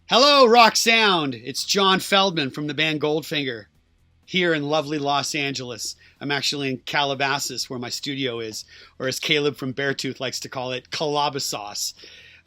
Hello, Rock Sound! It's John Feldmann from the band Goldfinger here in lovely Los Angeles. I'm actually in Calabasas, where my studio is, or as Caleb from Beartooth likes to call it, Calabasas.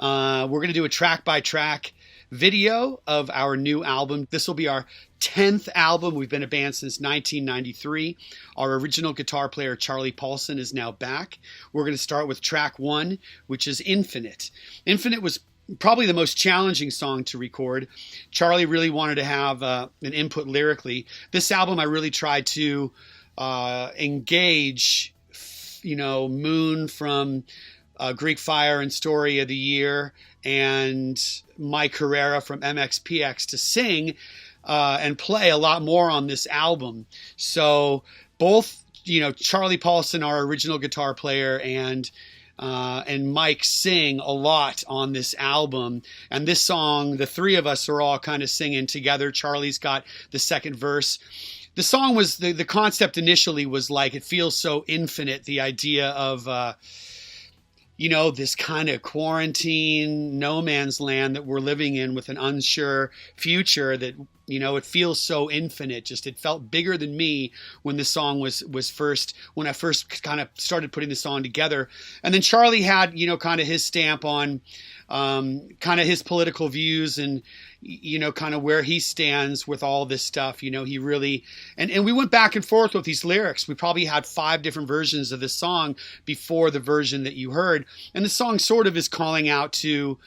We're going to do a track-by-track video of our new album. This will be our 10th album. We've been a band since 1993. Our original guitar player, Charlie Paulson, is now back. We're going to start with track 1, which is Infinite. Infinite was probably the most challenging song to record. Charlie really wanted to have an input lyrically. This album, I really tried to engage, Moon from Greek Fire and Story of the Year, and Mike Herrera from MXPX to sing and play a lot more on this album. So both, Charlie Paulson, our original guitar player, and Mike sing a lot on this album. And this song, the three of us are all kind of singing together. Charlie's got the second verse. The song was, the concept initially was like, it feels so infinite, the idea of, this kind of quarantine, no man's land that we're living in with an unsure future that, it feels so infinite. Just, it felt bigger than me when the song was when I first kind of started putting the song together. And then Charlie had, kind of his stamp on, kind of his political views and, kind of where he stands with all this stuff. He really, and we went back and forth with these lyrics. We probably had 5 different versions of this song before the version that you heard. And the song sort of is calling out to,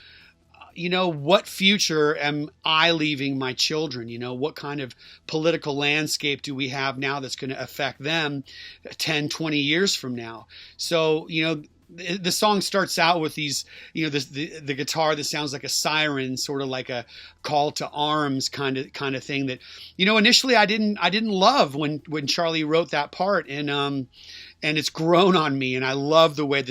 what future am I leaving my children? What kind of political landscape do we have now that's going to affect them 10, 20 years from now? So, the song starts out with these, the guitar that sounds like a siren, sort of like a call to arms kind of thing that, initially I didn't love when Charlie wrote that part, and it's grown on me, and I love the way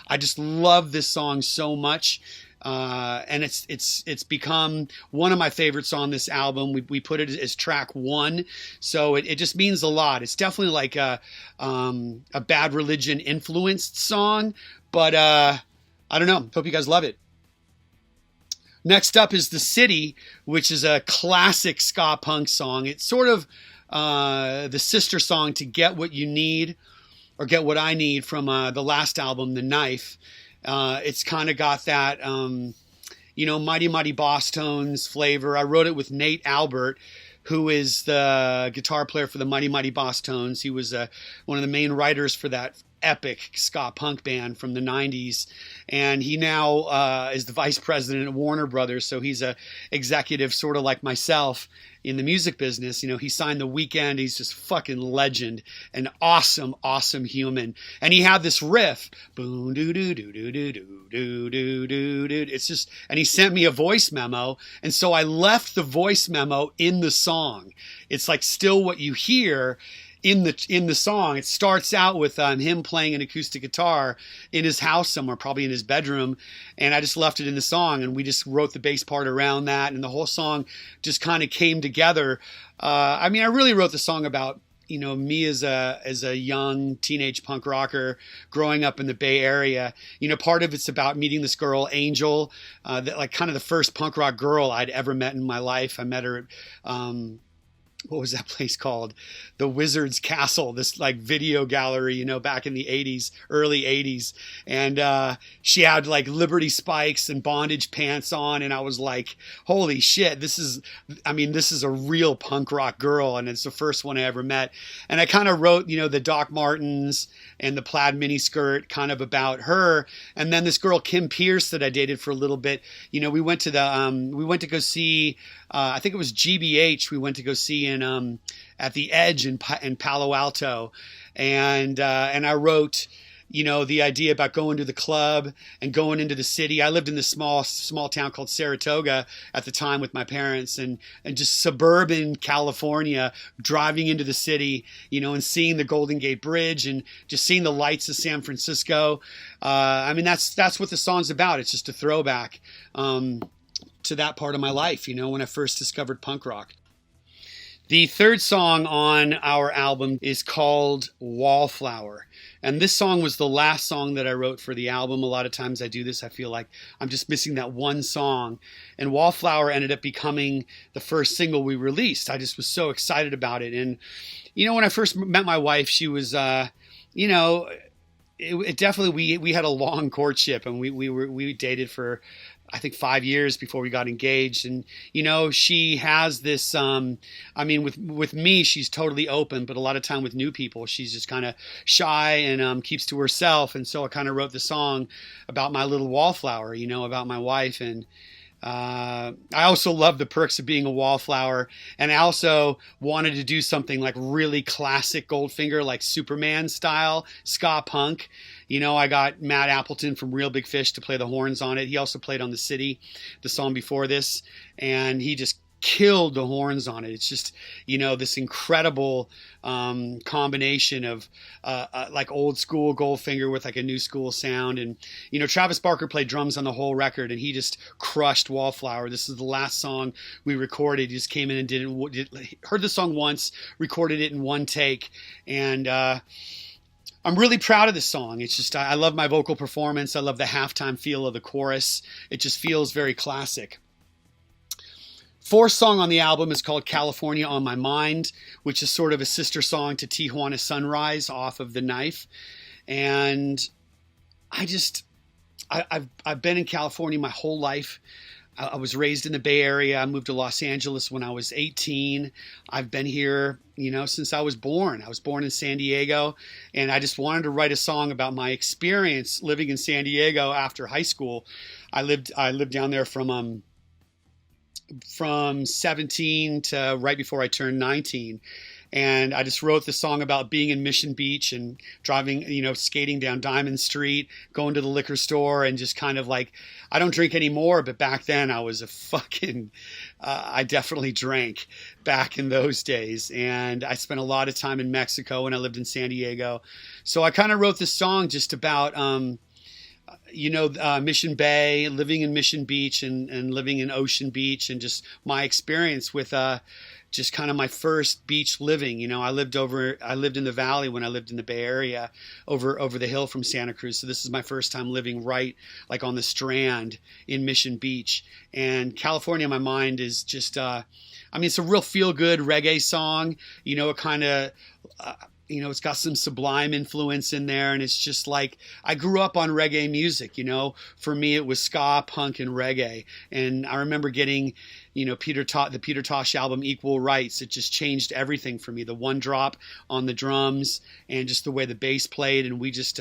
I just love this song so much. And it's become one of my favorites on this album. We put it as track 1, so it just means a lot. It's definitely like a Bad Religion influenced song, but I don't know. Hope you guys love it. Next up is The City, which is a classic ska punk song. It's sort of the sister song to Get What You Need, or Get What I Need, from the last album, The Knife. It's kind of got that, Mighty Mighty Boss Tones flavor. I wrote it with Nate Albert, who is the guitar player for the Mighty Mighty Boss Tones. He was one of the main writers for that epic ska punk band from the 90s. And he now is the vice president at Warner Brothers. So he's a executive sort of like myself in the music business. He signed The Weeknd. He's just fucking legend, an awesome, awesome human. And he had this riff, boom, doo doo doo doo doo doo doo doo doo doo. It's just, and he sent me a voice memo, and so I left the voice memo in the song. It's like still what you hear in the song. It starts out with him playing an acoustic guitar in his house somewhere, probably in his bedroom, and I just left it in the song, and we just wrote the bass part around that, and the whole song just kind of came together. I really wrote the song about me as a young teenage punk rocker growing up in the Bay Area. Part of it's about meeting this girl Angel, that like kind of the first punk rock girl I'd ever met in my life. I met her at what was that place called? The Wizard's Castle, this like video gallery, back in the 80s, early 80s. And she had like Liberty spikes and bondage pants on. And I was like, holy shit, this is a real punk rock girl. And it's the first one I ever met. And I kind of wrote, the Doc Martens and the plaid miniskirt kind of about her. And then this girl, Kim Pierce, that I dated for a little bit, we went to go see, I think it was GBH. We went to go see at the Edge in Palo Alto, and I wrote, the idea about going to the club and going into the city. I lived in this small town called Saratoga at the time with my parents, and just suburban California, driving into the city, and seeing the Golden Gate Bridge and just seeing the lights of San Francisco. That's what the song's about. It's just a throwback to that part of my life, when I first discovered punk rock. The third song on our album is called Wallflower. And this song was the last song that I wrote for the album. A lot of times I do this, I feel like I'm just missing that one song. And Wallflower ended up becoming the first single we released. I just was so excited about it. And, when I first met my wife, she was, it definitely, we had a long courtship, and we dated for, I think, 5 years before we got engaged. And, she has this, with me, she's totally open, but a lot of time with new people, she's just kind of shy and keeps to herself. And so I kind of wrote the song about my little wallflower, about my wife. And I also love the perks of being a wallflower, and I also wanted to do something like really classic Goldfinger, like Superman style ska punk. I got Matt Appleton from Real Big Fish to play the horns on it. He also played on The City, the song before this, and he just killed the horns on it. It's just, this incredible combination of like old school Goldfinger with like a new school sound. And, Travis Barker played drums on the whole record, and he just crushed Wallflower. This is the last song we recorded. He just came in and heard the song once, recorded it in one take. And, I'm really proud of this song. It's just, I love my vocal performance. I love the halftime feel of the chorus. It just feels very classic. Fourth song on the album is called California on My Mind, which is sort of a sister song to Tijuana Sunrise off of The Knife. And I've been in California my whole life. I was raised in the Bay Area. I moved to Los Angeles when I was 18. I've been here, since I was born. I was born in San Diego, and I just wanted to write a song about my experience living in San Diego after high school. I lived down there from 17 to right before I turned 19. And I just wrote the song about being in Mission Beach and driving, skating down Diamond Street, going to the liquor store, and just kind of like, I don't drink anymore, but back then I was I definitely drank back in those days. And I spent a lot of time in Mexico when I lived in San Diego. So I kind of wrote this song just about, Mission Bay, living in Mission Beach and living in Ocean Beach, and just my experience with just kind of my first beach living. I lived in the valley when I lived in the Bay Area, over the hill from Santa Cruz. So this is my first time living right like on the Strand in Mission Beach. And California in my mind is just, it's a real feel good reggae song. It kind of, it's got some Sublime influence in there, and it's just like, I grew up on reggae music, for me it was ska, punk, and reggae. And I remember getting, the Peter Tosh album Equal Rights. It just changed everything for me. The one drop on the drums and just the way the bass played. And we just,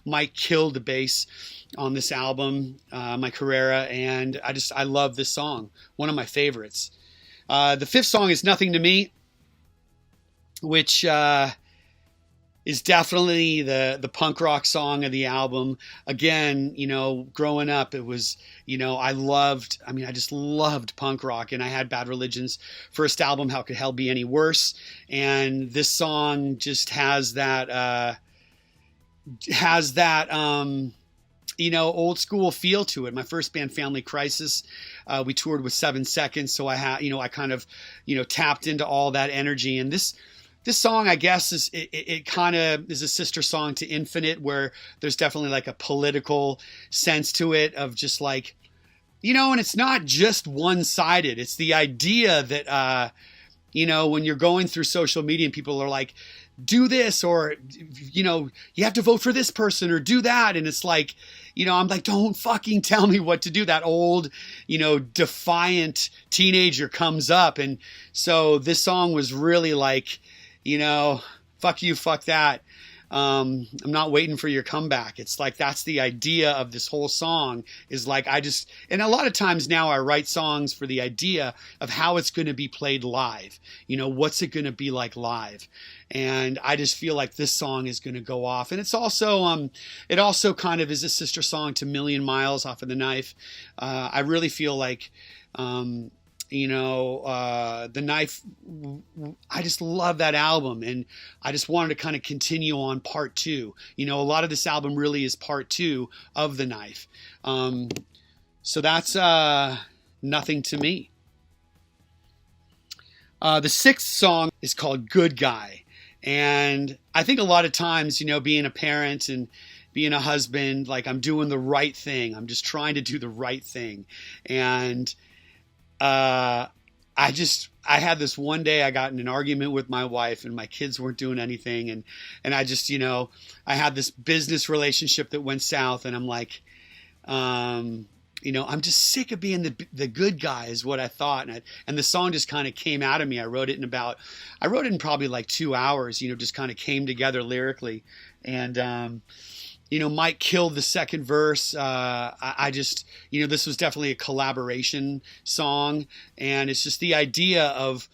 Mike killed the bass on this album, Mike Herrera. And I love this song. One of my favorites. The fifth song is Nothing to Me, which, is definitely the punk rock song of the album. Again, growing up, it was, I just loved punk rock, and I had Bad Religion's first album, How Could Hell Be Any Worse? And this song just has that, old school feel to it. My first band, Family Crisis, we toured with 7 Seconds. So I kind of, tapped into all that energy. And this song, I guess, it kind of is a sister song to Infinite, where there's definitely like a political sense to it of just like, and it's not just one-sided. It's the idea that, when you're going through social media and people are like, do this, or, you have to vote for this person or do that. And it's like, I'm like, don't fucking tell me what to do. That old, defiant teenager comes up. And so this song was really like, fuck you, fuck that. I'm not waiting for your comeback. It's like, that's the idea of this whole song, is like, and a lot of times now I write songs for the idea of how it's going to be played live. What's it going to be like live? And I just feel like this song is going to go off. And it's also, it also kind of is a sister song to Million Miles off of The Knife. I really feel like, The Knife, I just love that album, and I just wanted to kind of continue on part two. A lot of this album really is part two of The Knife. So that's Nothing to Me. The sixth song is called Good Guy. And I think a lot of times, being a parent and being a husband, like I'm doing the right thing. I'm just trying to do the right thing. And I had this one day I got in an argument with my wife and my kids weren't doing anything. And I just, I had this business relationship that went south and I'm like, I'm just sick of being the good guy is what I thought. And the song just kind of came out of me. I wrote it in probably like 2 hours, just kind of came together lyrically. And, Mike killed the second verse. I just, this was definitely a collaboration song. And it's just the idea of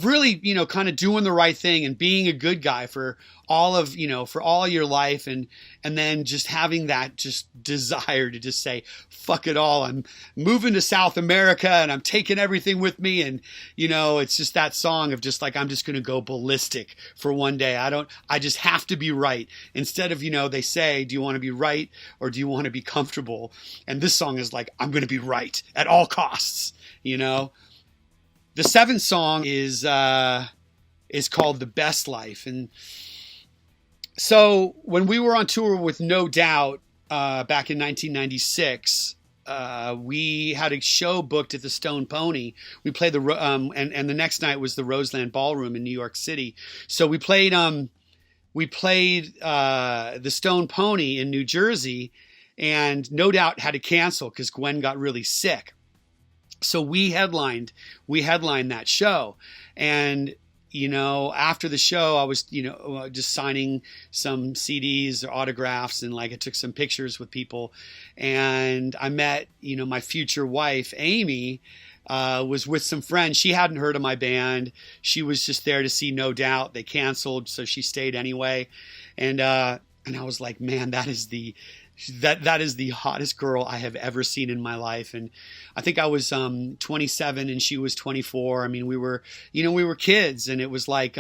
really, kind of doing the right thing and being a good guy for all of, for all your life. And then just having that just desire to just say, fuck it all. I'm moving to South America and I'm taking everything with me. And, it's just that song of just like, I'm just going to go ballistic for one day. I just have to be right. Instead of, they say, do you want to be right or do you want to be comfortable? And this song is like, I'm going to be right at all costs, The seventh song is called The Best Life. And so when we were on tour with No Doubt back in 1996, we had a show booked at the Stone Pony. We played and the next night was the Roseland Ballroom in New York City. So we played the Stone Pony in New Jersey, and No Doubt had to cancel because Gwen got really sick. So we headlined that show. And, after the show, I was, just signing some CDs or autographs and like I took some pictures with people. And I met, my future wife, Amy, was with some friends. She hadn't heard of my band. She was just there to see No Doubt. They canceled, so she stayed anyway. And I was like, man, that is the hottest girl I have ever seen in my life. And I think I was 27 and she was 24. I mean, we were kids, and it was like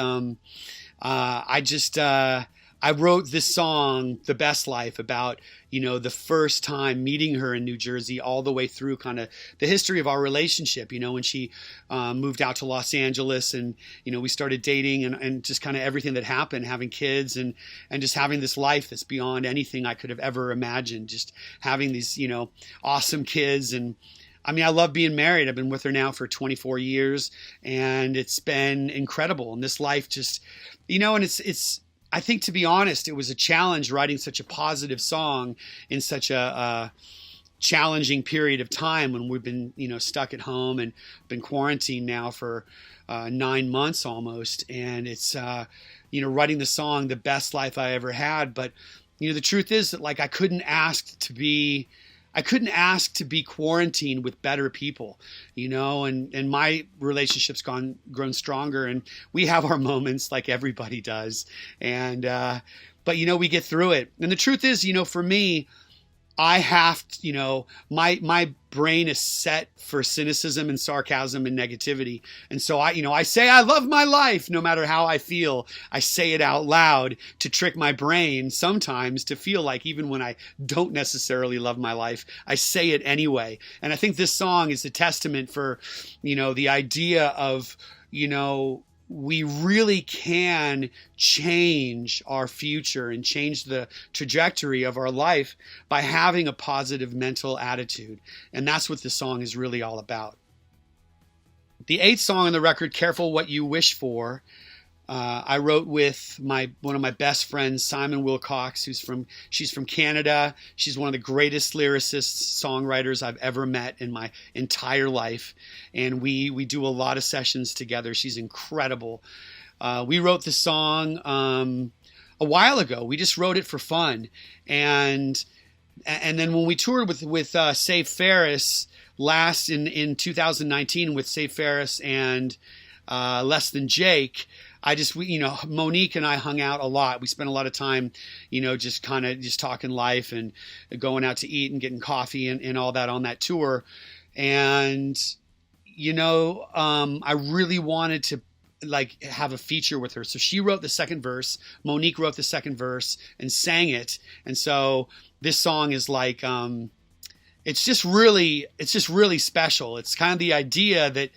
I wrote this song, The Best Life, about, the first time meeting her in New Jersey, all the way through kind of the history of our relationship, when she moved out to Los Angeles and, we started dating and just kind of everything that happened, having kids and just having this life that's beyond anything I could have ever imagined, just having these, awesome kids. And I mean, I love being married. I've been with her now for 24 years and it's been incredible. And this life just, and it's, I think, to be honest, it was a challenge writing such a positive song in such a challenging period of time when we've been, stuck at home and been quarantined now for 9 months almost. And it's, writing the song, The Best Life I Ever Had. But, the truth is that like I couldn't ask to be quarantined with better people, and my relationship's grown stronger, and we have our moments like everybody does. And, but we get through it. And the truth is, for me, I have to, my brain is set for cynicism and sarcasm and negativity. And so I say, I love my life, no matter how I feel. I say it out loud to trick my brain sometimes to feel like even when I don't necessarily love my life, I say it anyway. And I think this song is a testament for, the idea of, we really can change our future and change the trajectory of our life by having a positive mental attitude. And that's what this song is really all about. The eighth song on the record, Careful What You Wish For, I wrote with one of my best friends, Simon Wilcox, she's from Canada. She's one of the greatest lyricists, songwriters I've ever met in my entire life. And we do a lot of sessions together. She's incredible. We wrote this song a while ago. We just wrote it for fun. And then when we toured with Save Ferris last in 2019 with Save Ferris and Less Than Jake, Monique and I hung out a lot. We spent a lot of time, just talking life and going out to eat and getting coffee and all that on that tour. And, I really wanted to have a feature with her. So she wrote the second verse, Monique wrote the second verse and sang it. And so this song is it's just really special. It's kind of the idea that,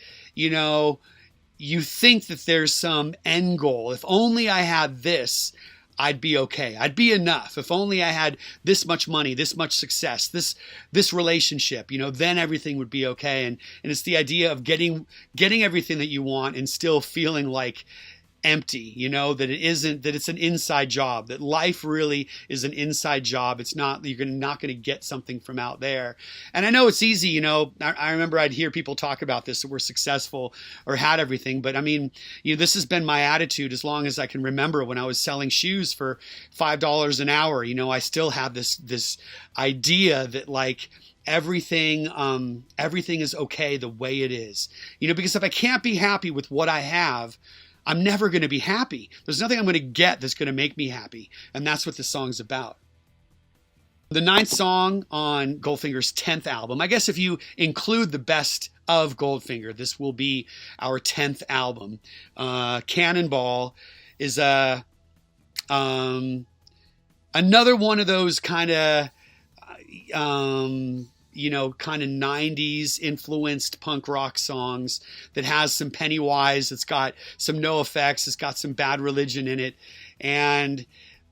you think that there's some end goal. If only I had this, I'd be okay. I'd be enough. If only I had this much money, this much success, this relationship, then everything would be okay. And it's the idea of getting everything that you want and still feeling like empty, that it's an inside job, that life really is an inside job. It's not, you're not going to get something from out there. And I know it's easy, I remember I'd hear people talk about this, that we're successful or had everything. But I mean, this has been my attitude as long as I can remember. When I was selling shoes for $5 an hour, I still have this idea that like, everything is okay the way it is, because if I can't be happy with what I have, I'm never going to be happy. There's nothing I'm going to get that's going to make me happy. And that's what this song's about. The 9th song on Goldfinger's 10th album, I guess if you include the best of Goldfinger, this will be our 10th album. Cannonball is another one of those kind of kind of 90s influenced punk rock songs that has some Pennywise. It's got some NoFX. It's got some Bad Religion in it. And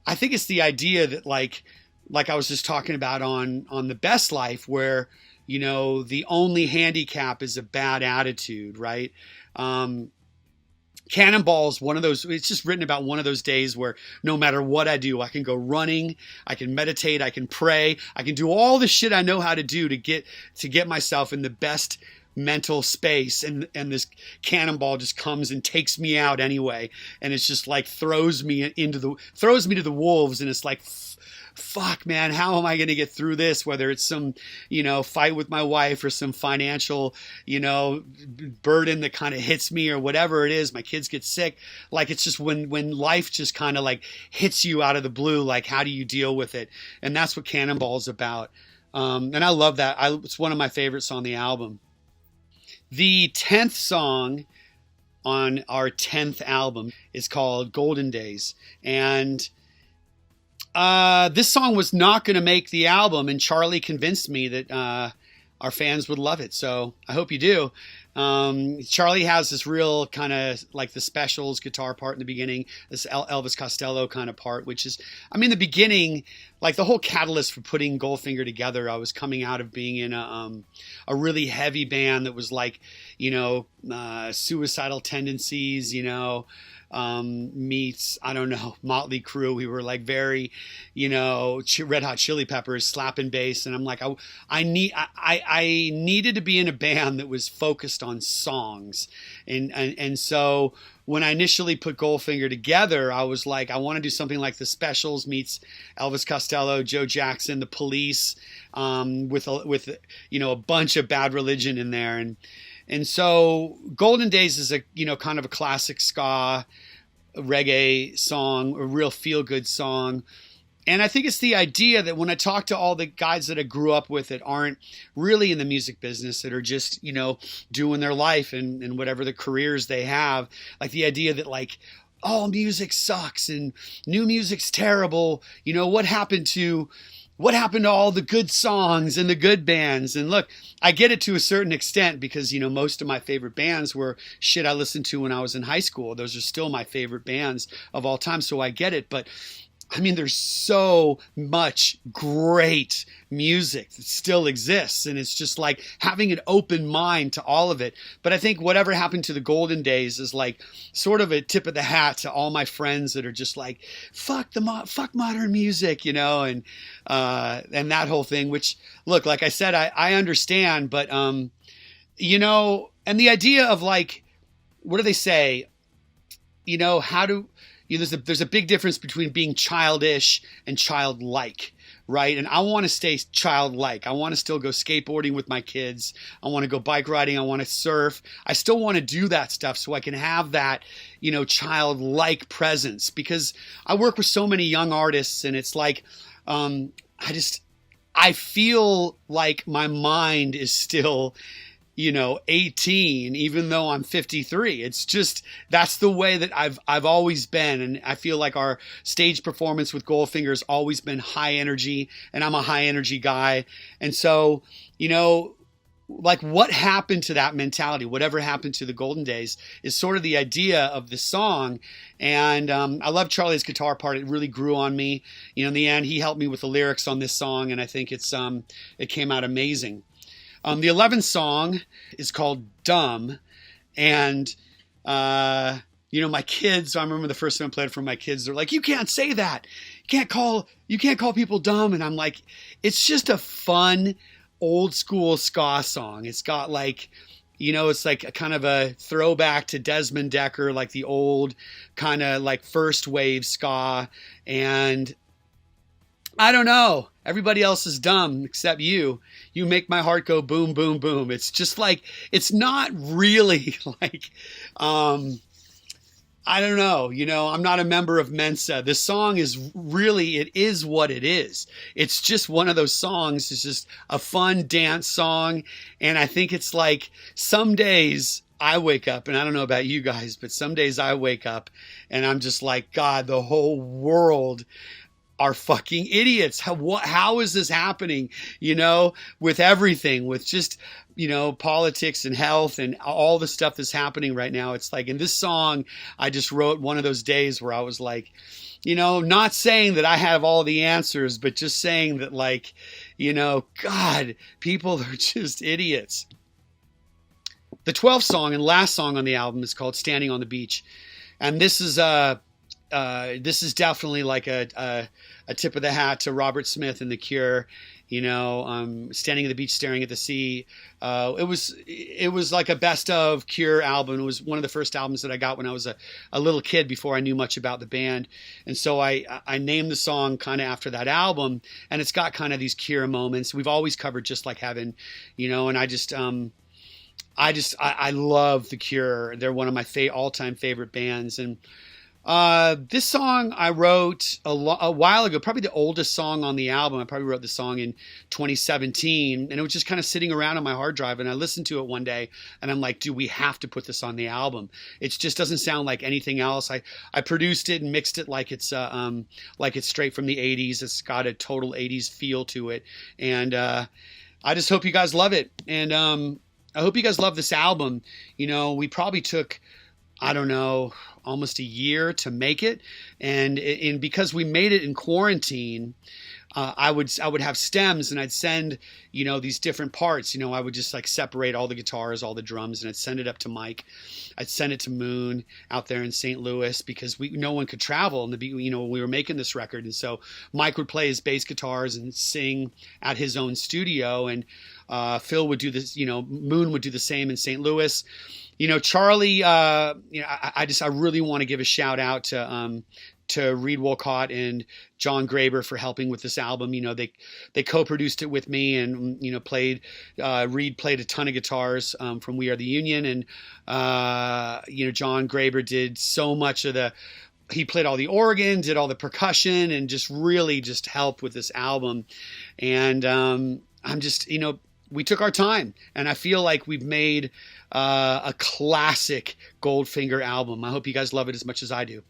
I think it's the idea that like I was just talking about on The Best Life, where, the only handicap is a bad attitude, right? Cannonball is one of those, it's just written about one of those days where no matter what I do, I can go running, I can meditate, I can pray, I can do all the shit I know how to do to get myself in the best mental space. And this Cannonball just comes and takes me out anyway. And it's just like throws me to the wolves. And it's like, fuck, man, how am I going to get through this? Whether it's some, fight with my wife or some financial, burden that kind of hits me or whatever it is, my kids get sick. Like, it's just when life just kind of like hits you out of the blue, like, how do you deal with it? And that's what Cannonball is about. And I love that. It's one of my favorites on the album. The 10th song on our 10th album is called Golden Days. And this song was not going to make the album, and Charlie convinced me that our fans would love it. So I hope you do. Charlie has this real kind of like the Specials guitar part in the beginning, this Elvis Costello kind of part, which is, the beginning, like the whole catalyst for putting Goldfinger together. I was coming out of being in a really heavy band that was like, suicidal tendencies, meets, I don't know, Motley Crue. We were like very, Red Hot Chili Peppers slapping bass. And I'm like, I needed to be in a band that was focused on songs. And so when I initially put Goldfinger together, I was like, I want to do something like the Specials meets Elvis Costello, Joe Jackson, the Police, with a bunch of Bad Religion in there. And so Golden Days is a, kind of a classic ska reggae song, a real feel-good song. And I think it's the idea that when I talk to all the guys that I grew up with that aren't really in the music business, that are just, doing their life and whatever the careers they have, like the idea that like, all music sucks and new music's terrible. What happened to all the good songs and the good bands? And look, I get it to a certain extent because, most of my favorite bands were shit I listened to when I was in high school. Those are still my favorite bands of all time. So I get it. But there's so much great music that still exists. And it's just like having an open mind to all of it. But I think whatever happened to the Golden Days is like sort of a tip of the hat to all my friends that are just like, fuck modern music, and that whole thing, which, look, like I said, I understand, but, and the idea of like, what do they say? There's a big difference between being childish and childlike, right? And I want to stay childlike. I want to still go skateboarding with my kids. I want to go bike riding. I want to surf. I still want to do that stuff so I can have that, childlike presence, because I work with so many young artists, and it's like, I feel like my mind is still, 18, even though I'm 53. It's just, that's the way that I've always been. And I feel like our stage performance with Goldfinger has always been high energy, and I'm a high energy guy. And so, like what happened to that mentality, whatever happened to the golden days, is sort of the idea of the song. And I love Charlie's guitar part. It really grew on me. In the end, he helped me with the lyrics on this song, and I think it came out amazing. The 11th song is called Dumb, and my kids, I remember the first time I played it for my kids, they're like, you can't say that. You can't call people dumb. And I'm like, it's just a fun old school ska song. It's got like, it's like a kind of a throwback to Desmond Decker, like the old kind of like first wave ska. And I don't know, everybody else is dumb except you. You make my heart go boom, boom, boom. It's just like, it's not really like, I don't know, I'm not a member of Mensa. This song is really, it is what it is. It's just one of those songs. It's just a fun dance song. And I think it's like some days I wake up, and I don't know about you guys, but some days I wake up and I'm just like, God, the whole world are fucking idiots. How is this happening? With everything, with just, politics and health and all the stuff that's happening right now. It's like in this song, I just wrote one of those days where I was like, not saying that I have all the answers, but just saying that like, God, people are just idiots. The 12th song and last song on the album is called Standing on the Beach. And this is definitely like a tip of the hat to Robert Smith and The Cure. Standing at the beach, staring at the sea. It was like a best of Cure album. It was one of the first albums that I got when I was a little kid before I knew much about the band. And so I named the song kind of after that album, and it's got kind of these Cure moments. We've always covered Just Like Heaven, and I love The Cure. They're one of my all-time favorite bands. And this song I wrote a while ago, probably the oldest song on the album. I probably wrote this song in 2017, and it was just kind of sitting around on my hard drive. And I listened to it one day, and I'm like, dude, we have to put this on the album. It just doesn't sound like anything else. I produced it and mixed it like it's straight from the 80s. It's got a total 80s feel to it, and I just hope you guys love it. And I hope you guys love this album. We probably took, I don't know, almost a year to make it, and because we made it in quarantine, I would have stems, and I'd send these different parts. I would just like separate all the guitars, all the drums, and I'd send it up to Mike. I'd send it to Moon out there in St. Louis, because no one could travel, and we were making this record, and so Mike would play his bass guitars and sing at his own studio, and Phil would do this. Moon would do the same in St. Louis. Charlie, I really want to give a shout out to Reed Wolcott and John Graber for helping with this album. They co-produced it with me, and Reed played a ton of guitars from We Are the Union, and John Graber did so much of he played all the organ, did all the percussion, and just really just helped with this album. And I'm just, we took our time, and I feel like we've made a classic Goldfinger album. I hope you guys love it as much as I do.